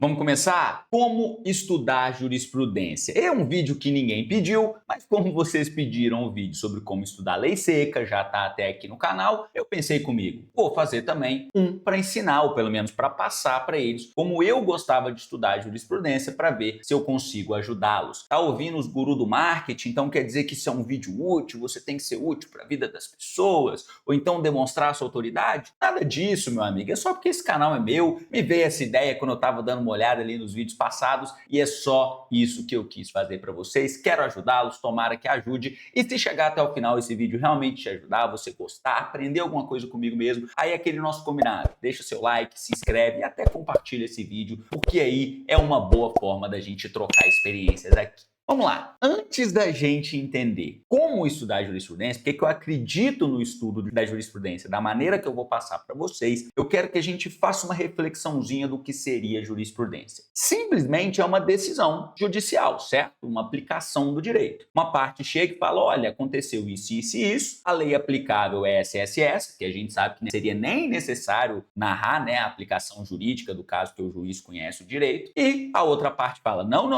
Vamos começar? Como estudar jurisprudência? É um vídeo que ninguém pediu, mas como vocês pediram o vídeo sobre como estudar lei seca, já está até aqui no canal, eu pensei comigo, vou fazer também um para ensinar, ou pelo menos para passar para eles, como eu gostava de estudar jurisprudência para ver se eu consigo ajudá-los. Tá ouvindo os gurus do marketing? Então quer dizer que isso é um vídeo útil, você tem que ser útil para a vida das pessoas, ou então demonstrar sua autoridade? Nada disso, meu amigo, é só porque esse canal é meu, me veio essa ideia quando eu estava dando uma olhada ali nos vídeos passados e é só isso que eu quis fazer para vocês. Quero ajudá-los, tomara que ajude. E se chegar até o final esse vídeo realmente te ajudar, você gostar, aprender alguma coisa comigo mesmo, aí é aquele nosso combinado. Deixa o seu like, se inscreve e até compartilha esse vídeo, porque aí é uma boa forma da gente trocar experiências aqui. Vamos lá, antes da gente entender como estudar jurisprudência, porque eu acredito no estudo da jurisprudência, da maneira que eu vou passar para vocês, eu quero que a gente faça uma reflexãozinha do que seria jurisprudência. Simplesmente é uma decisão judicial, certo? Uma aplicação do direito. Uma parte chega e fala, olha, aconteceu isso, isso e isso, a lei aplicável é essa, essa e essa, que a gente sabe que não seria nem necessário narrar, né, a aplicação jurídica do caso que o juiz conhece o direito, e a outra parte fala, não,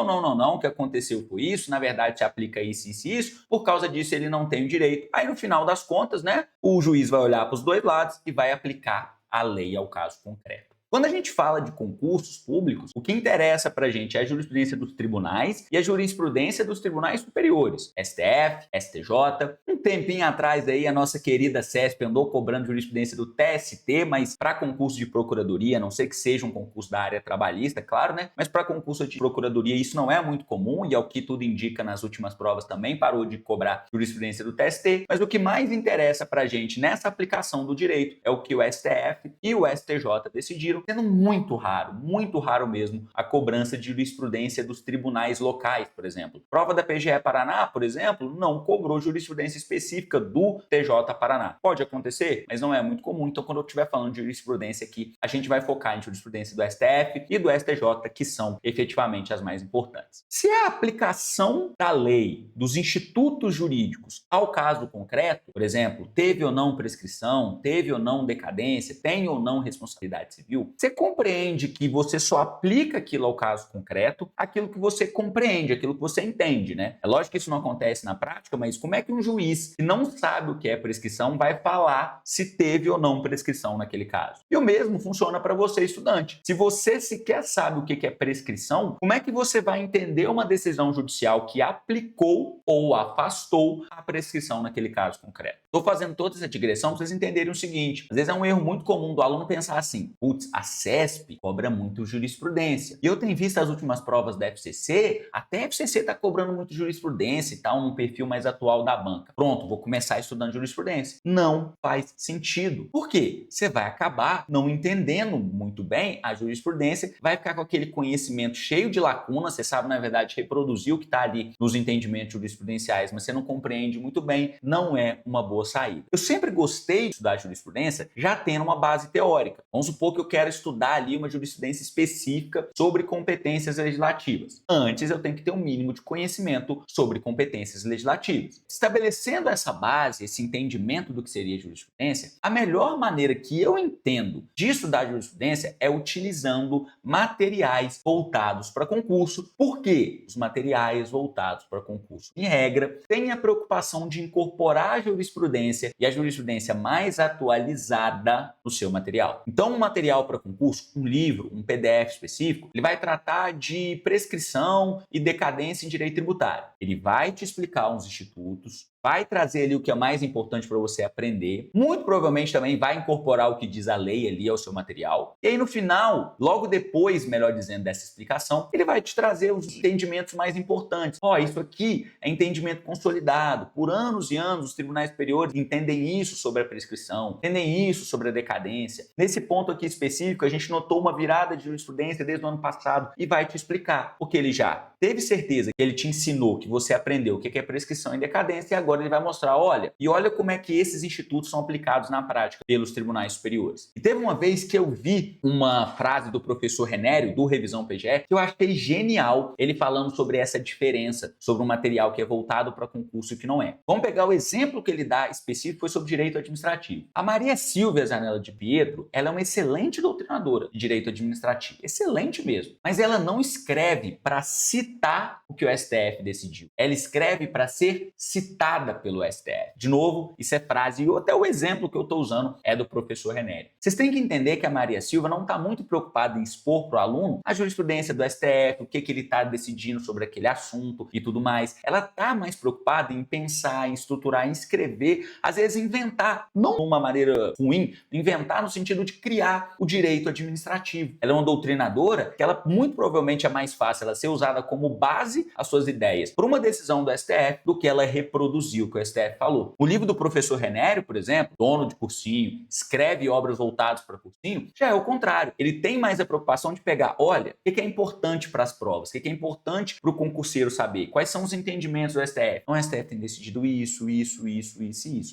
o que aconteceu foi isso, na verdade se aplica isso, isso e isso, por causa disso ele não tem o direito. Aí no final das contas, né, o juiz vai olhar para os dois lados e vai aplicar a lei ao caso concreto. Quando a gente fala de concursos públicos, o que interessa para a gente é a jurisprudência dos tribunais e a jurisprudência dos tribunais superiores, STF, STJ. Um tempinho atrás aí a nossa querida CESP andou cobrando jurisprudência do TST, mas para concurso de procuradoria, a não sei que seja um concurso da área trabalhista, claro, né? Mas para concurso de procuradoria isso não é muito comum e é o que tudo indica nas últimas provas também parou de cobrar jurisprudência do TST. Mas o que mais interessa para a gente nessa aplicação do direito é o que o STF e o STJ decidiram, sendo muito raro mesmo, a cobrança de jurisprudência dos tribunais locais, por exemplo. Prova da PGE Paraná, por exemplo, não cobrou jurisprudência específica do TJ Paraná. Pode acontecer, mas não é muito comum. Então, quando eu estiver falando de jurisprudência aqui, a gente vai focar em jurisprudência do STF e do STJ, que são efetivamente as mais importantes. Se a aplicação da lei, dos institutos jurídicos ao caso concreto, por exemplo, teve ou não prescrição, teve ou não decadência, tem ou não responsabilidade civil, você compreende que você só aplica aquilo ao caso concreto, aquilo que você compreende, aquilo que você entende, né? É lógico que isso não acontece na prática, mas como é que um juiz que não sabe o que é prescrição vai falar se teve ou não prescrição naquele caso? E o mesmo funciona para você, estudante. Se você sequer sabe o que é prescrição, como é que você vai entender uma decisão judicial que aplicou ou afastou a prescrição naquele caso concreto? Estou fazendo toda essa digressão para vocês entenderem o seguinte, às vezes é um erro muito comum do aluno pensar assim, putz, a CESP cobra muito jurisprudência. E eu tenho visto as últimas provas da FCC, até a FCC está cobrando muito jurisprudência e tal, num perfil mais atual da banca. Pronto, vou começar estudando jurisprudência. Não faz sentido. Por quê? Você vai acabar não entendendo muito bem a jurisprudência, vai ficar com aquele conhecimento cheio de lacunas, você sabe, na verdade, reproduzir o que está ali nos entendimentos jurisprudenciais, mas você não compreende muito bem, não é uma boa saída. Eu sempre gostei de estudar jurisprudência já tendo uma base teórica. Vamos supor que eu quero estudar ali uma jurisprudência específica sobre competências legislativas. Antes eu tenho que ter um mínimo de conhecimento sobre competências legislativas. Estabelecendo essa base, esse entendimento do que seria jurisprudência, a melhor maneira que eu entendo de estudar jurisprudência é utilizando materiais voltados para concurso. Por quê? Os materiais voltados para concurso, em regra, têm a preocupação de incorporar a jurisprudência e a jurisprudência mais atualizada no seu material. Então, um material para concurso, um livro, um PDF específico, ele vai tratar de prescrição e decadência em direito tributário. Ele vai te explicar uns institutos, vai trazer ali o que é mais importante para você aprender. Muito provavelmente também vai incorporar o que diz a lei ali ao seu material. E aí no final, logo depois, melhor dizendo, dessa explicação, ele vai te trazer os entendimentos mais importantes. Isso aqui é entendimento consolidado. Por anos e anos, os tribunais superiores entendem isso sobre a prescrição, entendem isso sobre a decadência. Nesse ponto aqui específico, a gente notou uma virada de jurisprudência desde o ano passado e vai te explicar. Porque ele já teve certeza que ele te ensinou, que você aprendeu o que é prescrição e decadência e agora agora ele vai mostrar, olha, e olha como é que esses institutos são aplicados na prática pelos tribunais superiores. E teve uma vez que eu vi uma frase do professor Renério, do Revisão PGE, que eu achei genial, ele falando sobre essa diferença, sobre um material que é voltado para concurso e que não é. Vamos pegar o exemplo que ele dá específico, foi sobre direito administrativo. A Maria Silvia Zanella de Pietro, ela é uma excelente doutrinadora de direito administrativo, excelente mesmo, mas ela não escreve para citar o que o STF decidiu. Ela escreve para ser citada pelo STF. De novo, isso é frase, e até o exemplo que eu estou usando é do professor Renério. Vocês têm que entender que a Maria Silva não está muito preocupada em expor para o aluno a jurisprudência do STF, o que ele está decidindo sobre aquele assunto e tudo mais. Ela está mais preocupada em pensar, em estruturar, em escrever, às vezes inventar, não de uma maneira ruim, inventar no sentido de criar o direito administrativo. Ela é uma doutrinadora que ela muito provavelmente é mais fácil ela ser usada como base às suas ideias por uma decisão do STF do que ela reproduzir o que o STF falou. O livro do professor Renério, por exemplo, dono de cursinho, escreve obras voltadas para cursinho, já é o contrário. Ele tem mais a preocupação de pegar, olha, o que é importante para as provas, o que é importante para o concurseiro saber, quais são os entendimentos do STF. Então, o STF tem decidido isso.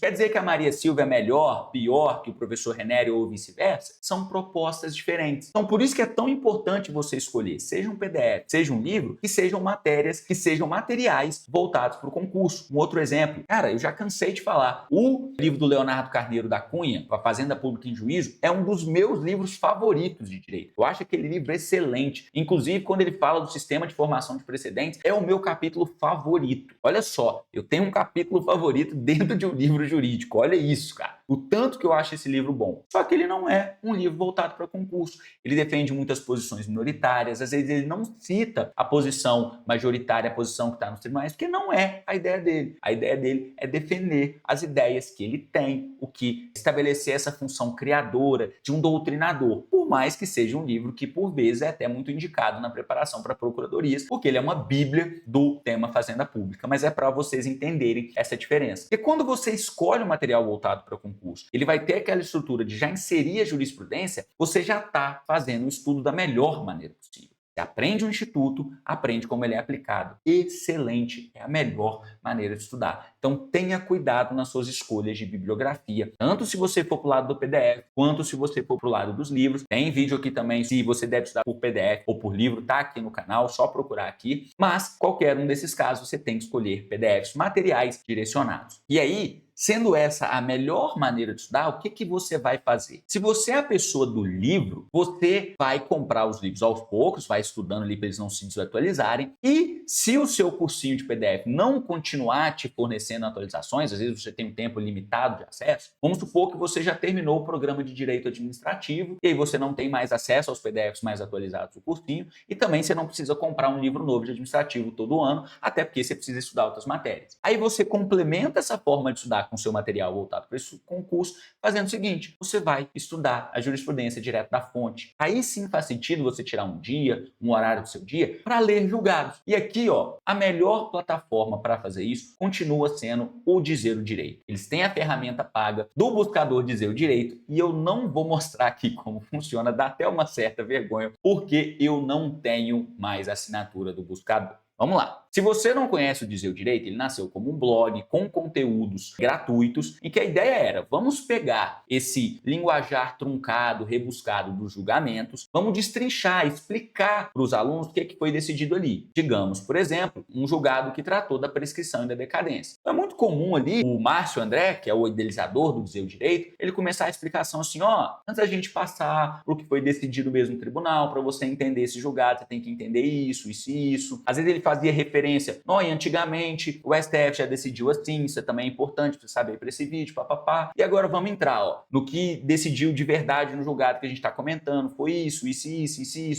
Quer dizer que a Maria Silva é melhor, pior que o professor Renério ou vice-versa? São propostas diferentes. Então, por isso que é tão importante você escolher, seja um PDF, seja um livro, que sejam matérias, que sejam materiais voltados para o concurso. Um outro exemplo, cara, eu já cansei de falar, o livro do Leonardo Carneiro da Cunha, A Fazenda Pública em Juízo, é um dos meus livros favoritos de direito. Eu acho aquele livro excelente. Inclusive, quando ele fala do sistema de formação de precedentes, é o meu capítulo favorito. Olha só, eu tenho um capítulo favorito dentro de um livro jurídico. Olha isso, cara. O tanto que eu acho esse livro bom. Só que ele não é um livro voltado para concurso. Ele defende muitas posições minoritárias, às vezes ele não cita a posição majoritária, a posição que está nos tribunais, porque não é a ideia dele. A ideia dele é defender as ideias que ele tem, o que estabelecer essa função criadora de um doutrinador, por mais que seja um livro que, por vezes, é até muito indicado na preparação para procuradorias, porque ele é uma bíblia do tema Fazenda Pública, mas é para vocês entenderem essa diferença. E quando você escolhe um material voltado para concurso, ele vai ter aquela estrutura de já inserir a jurisprudência, você já está fazendo o estudo da melhor maneira possível. Você aprende o instituto, aprende como ele é aplicado. Excelente, é a melhor maneira de estudar. Então tenha cuidado nas suas escolhas de bibliografia, tanto se você for para o lado do PDF, quanto se você for para o lado dos livros. Tem vídeo aqui também, se você deve estudar por PDF ou por livro, tá aqui no canal, só procurar aqui. Mas qualquer um desses casos você tem que escolher PDFs, materiais direcionados. E aí, sendo essa a melhor maneira de estudar, o que você vai fazer? Se você é a pessoa do livro, você vai comprar os livros aos poucos, vai estudando ali para eles não se desatualizarem. E se o seu cursinho de PDF não continuar te fornecendo atualizações, às vezes você tem um tempo limitado de acesso, vamos supor que você já terminou o programa de direito administrativo e aí você não tem mais acesso aos PDFs mais atualizados do cursinho e também você não precisa comprar um livro novo de administrativo todo ano, até porque você precisa estudar outras matérias. Aí você complementa essa forma de estudar com seu material voltado para esse concurso, fazendo o seguinte, você vai estudar a jurisprudência direto da fonte. Aí sim faz sentido você tirar um dia, um horário do seu dia, para ler julgados. E aqui, ó, a melhor plataforma para fazer isso continua sendo o Dizer o Direito. Eles têm a ferramenta paga do buscador Dizer o Direito e eu não vou mostrar aqui como funciona, dá até uma certa vergonha, porque eu não tenho mais assinatura do buscador. Vamos lá. Se você não conhece o Dizer o Direito, ele nasceu como um blog com conteúdos gratuitos em que a ideia era, vamos pegar esse linguajar truncado, rebuscado dos julgamentos, vamos destrinchar, explicar para os alunos o que foi decidido ali. Digamos, por exemplo, um julgado que tratou da prescrição e da decadência. Então, é muito comum ali o Márcio André, que é o idealizador do Dizer o Direito, ele começar a explicação assim, ó, antes da gente passar para o que foi decidido mesmo no tribunal, para você entender esse julgado, você tem que entender isso. Às vezes ele fazia referência, e antigamente o STF já decidiu assim, isso também é importante para você saber para esse vídeo, papapá. E agora vamos entrar, ó, no que decidiu de verdade no julgado que a gente está comentando, foi isso,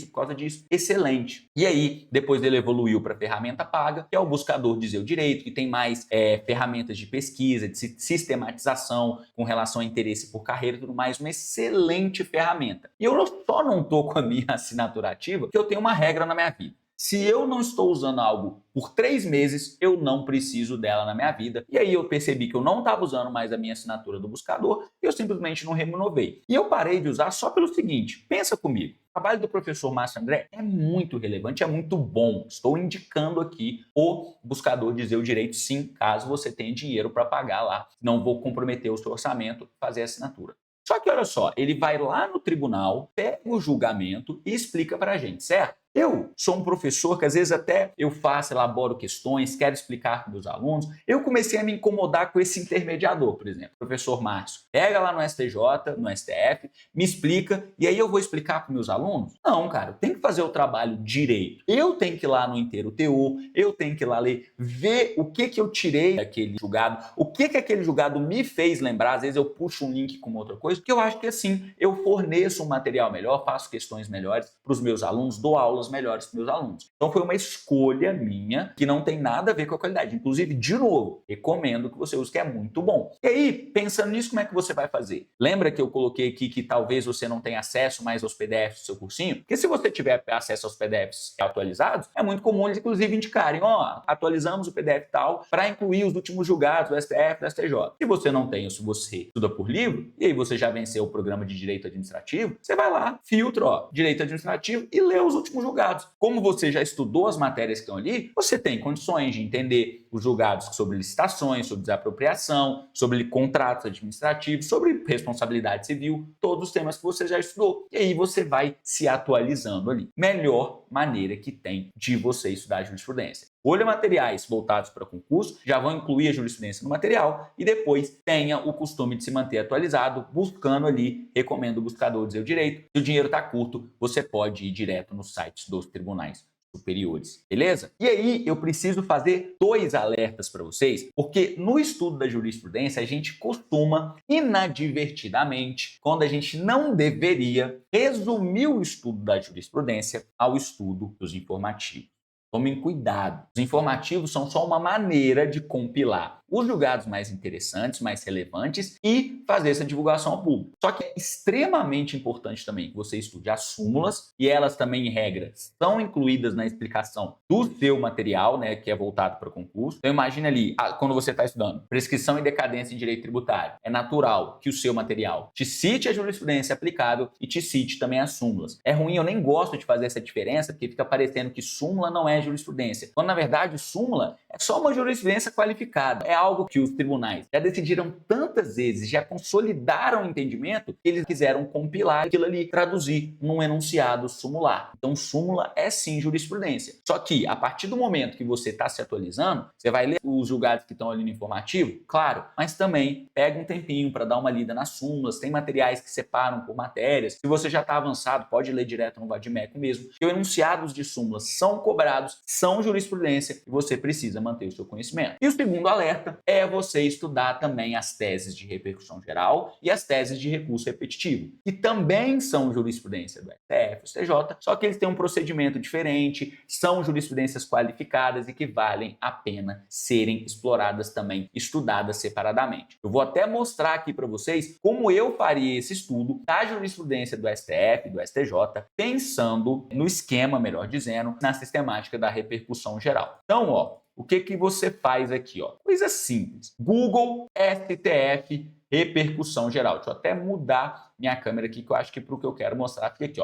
por causa disso. Excelente. E aí, depois ele evoluiu para a ferramenta paga, que é o buscador Dizer o Direito, que tem mais ferramentas de pesquisa, de sistematização com relação a interesse por carreira e tudo mais, uma excelente ferramenta. E eu só não tô com a minha assinatura ativa, porque eu tenho uma regra na minha vida. Se eu não estou usando algo por 3 meses, eu não preciso dela na minha vida. E aí eu percebi que eu não estava usando mais a minha assinatura do buscador e eu simplesmente não renovei. E eu parei de usar só pelo seguinte, pensa comigo. O trabalho do professor Márcio André é muito relevante, é muito bom. Estou indicando aqui o buscador dizer o direito, sim, caso você tenha dinheiro para pagar lá. Não vou comprometer o seu orçamento e fazer a assinatura. Só que olha só, ele vai lá no tribunal, pega o julgamento e explica para a gente, certo? Eu sou um professor que às vezes até eu faço, elaboro questões, quero explicar para os alunos. Eu comecei a me incomodar com esse intermediador, por exemplo. O professor Márcio pega lá no STJ, no STF, me explica e aí eu vou explicar para meus alunos? Não, cara, eu tenho que fazer o trabalho direito. Eu tenho que ir lá no inteiro teor, eu tenho que ir lá ler, ver o que eu tirei daquele julgado, o que aquele julgado me fez lembrar. Às vezes eu puxo um link com outra coisa, porque eu acho que assim eu forneço um material melhor, faço questões melhores para os meus alunos, dou aulas melhores para meus alunos. Então foi uma escolha minha que não tem nada a ver com a qualidade. Inclusive, de novo, recomendo que você use, que é muito bom. E aí, pensando nisso, como é que você vai fazer? Lembra que eu coloquei aqui que talvez você não tenha acesso mais aos PDFs do seu cursinho? Porque se você tiver acesso aos PDFs atualizados, é muito comum eles, inclusive, indicarem, atualizamos o PDF tal para incluir os últimos julgados do STF, do STJ. Se você não tem, ou se você estuda por livro, e aí você já venceu o programa de Direito Administrativo, você vai lá, filtra, Direito Administrativo e lê os últimos julgados. Como você já estudou as matérias que estão ali, você tem condições de entender os julgados sobre licitações, sobre desapropriação, sobre contratos administrativos, sobre responsabilidade civil, todos os temas que você já estudou. E aí você vai se atualizando ali. Melhor maneira que tem de você estudar jurisprudência. Olha materiais voltados para concurso, já vão incluir a jurisprudência no material e depois tenha o costume de se manter atualizado, buscando ali, recomendo o buscador dizer o direito. Se o dinheiro está curto, você pode ir direto nos sites dos tribunais superiores, beleza? E aí eu preciso fazer 2 alertas para vocês, porque no estudo da jurisprudência a gente costuma, inadvertidamente, quando a gente não deveria, resumir o estudo da jurisprudência ao estudo dos informativos. Tomem cuidado. Os informativos são só uma maneira de compilar os julgados mais interessantes, mais relevantes e fazer essa divulgação ao público. Só que é extremamente importante também que você estude as súmulas e elas também, em regra, são incluídas na explicação do seu material, né, que é voltado para o concurso. Então imagine ali, quando você está estudando prescrição e decadência em direito tributário, é natural que o seu material te cite a jurisprudência aplicável e te cite também as súmulas. É ruim, eu nem gosto de fazer essa diferença, porque fica parecendo que súmula não é jurisprudência. Quando, na verdade, súmula é só uma jurisprudência qualificada. É algo que os tribunais já decidiram tantas vezes, já consolidaram o entendimento, que eles quiseram compilar aquilo ali, traduzir num enunciado sumular. Então, súmula é sim jurisprudência. Só que, a partir do momento que você está se atualizando, você vai ler os julgados que estão ali no informativo, claro, mas também pega um tempinho para dar uma lida nas súmulas, tem materiais que separam por matérias. Se você já está avançado, pode ler direto no Vadimeco mesmo, porque os enunciados de súmulas são cobrados, são jurisprudência e você precisa manter o seu conhecimento. E o segundo alerta é você estudar também as teses de repercussão geral e as teses de recurso repetitivo, que também são jurisprudência do STF, STJ, só que eles têm um procedimento diferente, são jurisprudências qualificadas e que valem a pena serem exploradas também, estudadas separadamente. Eu vou até mostrar aqui para vocês como eu faria esse estudo da jurisprudência do STF, do STJ, pensando no esquema, melhor dizendo, na sistemática da repercussão geral. Então, o que você faz aqui? Coisa simples. Google STF repercussão geral. Deixa eu até mudar minha câmera aqui, que eu acho que para o que eu quero mostrar fica aqui,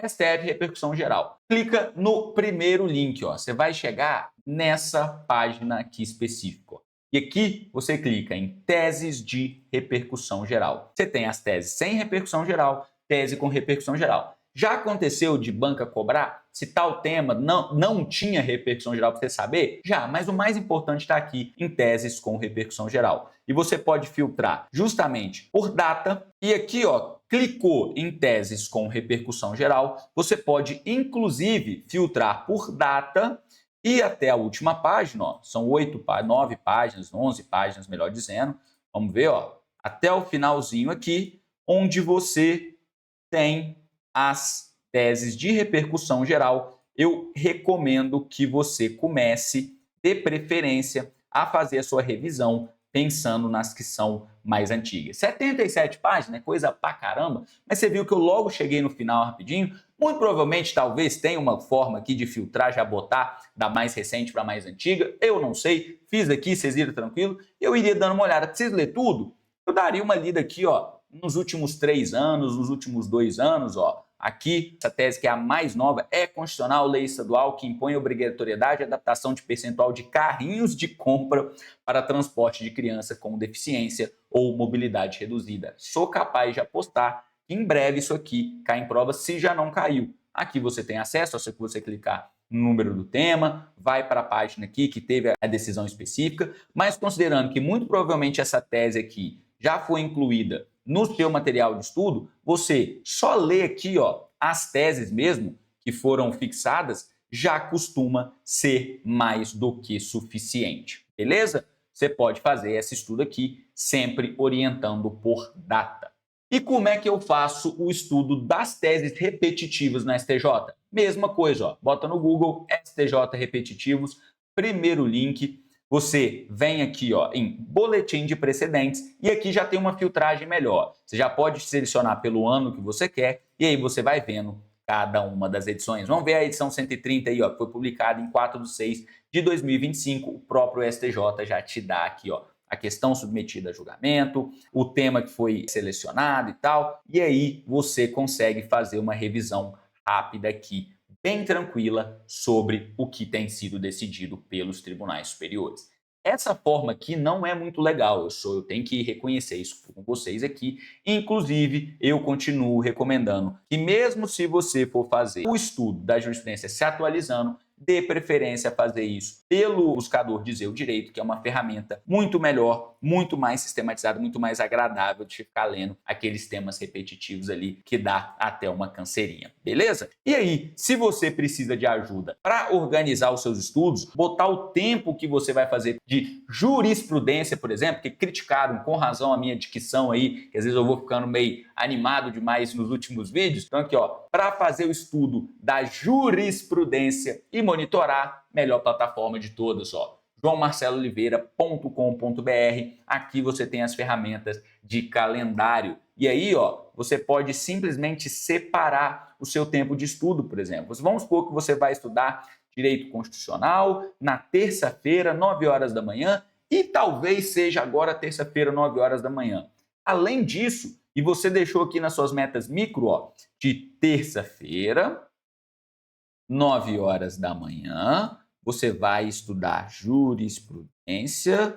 STF repercussão geral. Clica no primeiro link, você vai chegar nessa página aqui específica. E aqui você clica em teses de repercussão geral. Você tem as teses sem repercussão geral, tese com repercussão geral. Já aconteceu de banca cobrar? Se tal tema não tinha repercussão geral para você saber? Já, mas o mais importante está aqui em teses com repercussão geral. E você pode filtrar justamente por data. E aqui, clicou em teses com repercussão geral, você pode inclusive filtrar por data e até a última página, são 9 páginas, 11 páginas, melhor dizendo. Vamos ver, até o finalzinho aqui, onde você tem as teses de repercussão geral. Eu recomendo que você comece, de preferência, a fazer a sua revisão pensando nas que são mais antigas. 77 páginas, coisa pra caramba, mas você viu que eu logo cheguei no final rapidinho. Muito provavelmente, talvez tenha uma forma aqui de filtrar, já botar da mais recente para mais antiga. Eu não sei, fiz aqui, vocês viram tranquilo. Eu iria dando uma olhada. Preciso ler tudo? Eu daria uma lida aqui, ó, nos últimos 3 anos, nos últimos 2 anos, ó. Aqui, essa tese que é a mais nova, é constitucional, lei estadual que impõe a obrigatoriedade de adaptação de percentual de carrinhos de compra para transporte de criança com deficiência ou mobilidade reduzida. Sou capaz de apostar que em breve isso aqui cai em prova, se já não caiu. Aqui você tem acesso, se você clicar no número do tema, vai para a página aqui que teve a decisão específica, mas considerando que muito provavelmente essa tese aqui já foi incluída no seu material de estudo, você só lê aqui, ó, as teses mesmo que foram fixadas, já costuma ser mais do que suficiente, beleza? Você pode fazer esse estudo aqui, sempre orientando por data. E como é que eu faço o estudo das teses repetitivas no STJ? Mesma coisa, ó, bota no Google STJ repetitivos, primeiro link, você vem aqui, ó, em boletim de precedentes e aqui já tem uma filtragem melhor. Você já pode selecionar pelo ano que você quer e aí você vai vendo cada uma das edições. Vamos ver a edição 130 aí, ó, que foi publicada em 4/6/2025. O próprio STJ já te dá aqui, ó, a questão submetida a julgamento, o tema que foi selecionado e tal. E aí você consegue fazer uma revisão rápida aqui, bem tranquila, sobre o que tem sido decidido pelos tribunais superiores. Essa forma aqui não é muito legal, eu tenho que reconhecer isso com vocês aqui. Inclusive, eu continuo recomendando que mesmo se você for fazer o estudo da jurisprudência se atualizando, dê preferência a fazer isso pelo buscador Dizer o Direito, que é uma ferramenta muito melhor, muito mais sistematizada, muito mais agradável de ficar lendo aqueles temas repetitivos ali que dá até uma canseirinha, beleza? E aí, se você precisa de ajuda para organizar os seus estudos, botar o tempo que você vai fazer de jurisprudência, por exemplo, que criticaram com razão a minha dicção aí, que às vezes eu vou ficando meio animado demais nos últimos vídeos. Então aqui, ó, para fazer o estudo da jurisprudência e monitorar, melhor plataforma de todas, ó, joãomarcelooliveira.com.br. Aqui você tem as ferramentas de calendário. E aí, ó, você pode simplesmente separar o seu tempo de estudo, por exemplo. Vamos supor que você vai estudar Direito Constitucional na terça-feira, 9 horas da manhã, e talvez seja agora terça-feira, 9 horas da manhã. Além disso, e você deixou aqui nas suas metas micro, ó, de terça-feira, 9 horas da manhã, você vai estudar jurisprudência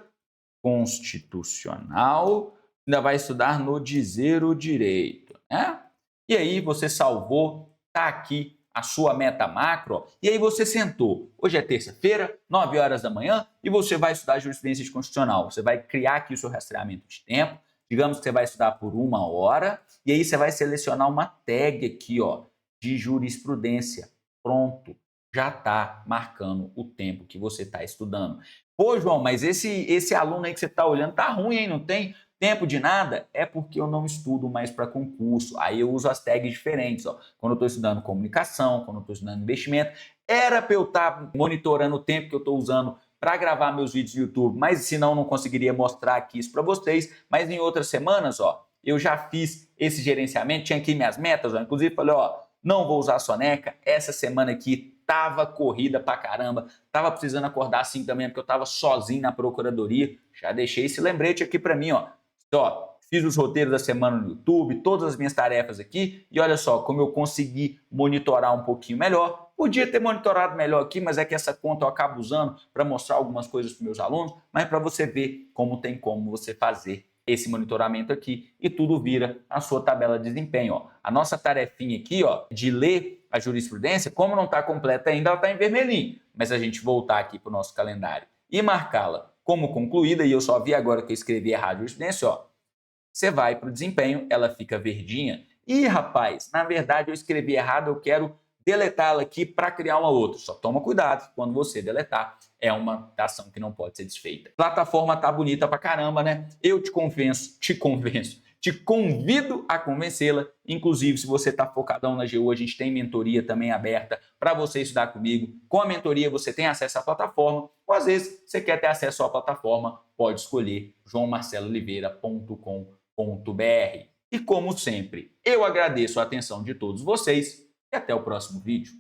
constitucional, ainda vai estudar no Dizer o Direito, né? E aí você salvou, tá aqui a sua meta macro, ó, e aí você sentou. Hoje é terça-feira, 9 horas da manhã, e você vai estudar jurisprudência constitucional. Você vai criar aqui o seu rastreamento de tempo. Digamos que você vai estudar por 1 hora, e aí você vai selecionar uma tag aqui, ó, de jurisprudência. Pronto, já está marcando o tempo que você está estudando. Pô, João, mas esse aluno aí que você está olhando tá ruim, hein? Não tem tempo de nada? É porque eu não estudo mais para concurso. Aí eu uso as tags diferentes, ó. Quando eu estou estudando comunicação, quando eu estou estudando investimento, era para eu estar monitorando o tempo que eu estou usando para gravar meus vídeos no YouTube, mas senão não conseguiria mostrar aqui isso para vocês. Mas em outras semanas, ó, eu já fiz esse gerenciamento, tinha aqui minhas metas, ó. Inclusive falei, ó, não vou usar a soneca, essa semana aqui tava corrida pra caramba, tava precisando acordar assim também, porque eu tava sozinho na procuradoria, já deixei esse lembrete aqui para mim, ó, fiz os roteiros da semana no YouTube, todas as minhas tarefas aqui, e olha só como eu consegui monitorar um pouquinho melhor. Podia ter monitorado melhor aqui, mas é que essa conta eu acabo usando para mostrar algumas coisas para meus alunos, mas para você ver como tem como você fazer esse monitoramento aqui e tudo vira a sua tabela de desempenho, ó. A nossa tarefinha aqui, ó, de ler a jurisprudência, como não está completa ainda, ela está em vermelhinho, mas a gente voltar aqui para o nosso calendário e marcá-la como concluída, e eu só vi agora que eu escrevi errado a jurisprudência, ó, você vai para o desempenho, ela fica verdinha. Ih, rapaz, na verdade eu escrevi errado, eu quero deletá-la aqui para criar uma outra. Só toma cuidado, quando você deletar, é uma ação que não pode ser desfeita. A plataforma tá bonita pra caramba, né? Eu te convenço, te convido a convencê-la. Inclusive, se você está focadão na GU, a gente tem mentoria também aberta para você estudar comigo. Com a mentoria, você tem acesso à plataforma, ou às vezes você quer ter acesso à plataforma, pode escolher joaomarcelooliveira.com.br. E como sempre, eu agradeço a atenção de todos vocês e até o próximo vídeo.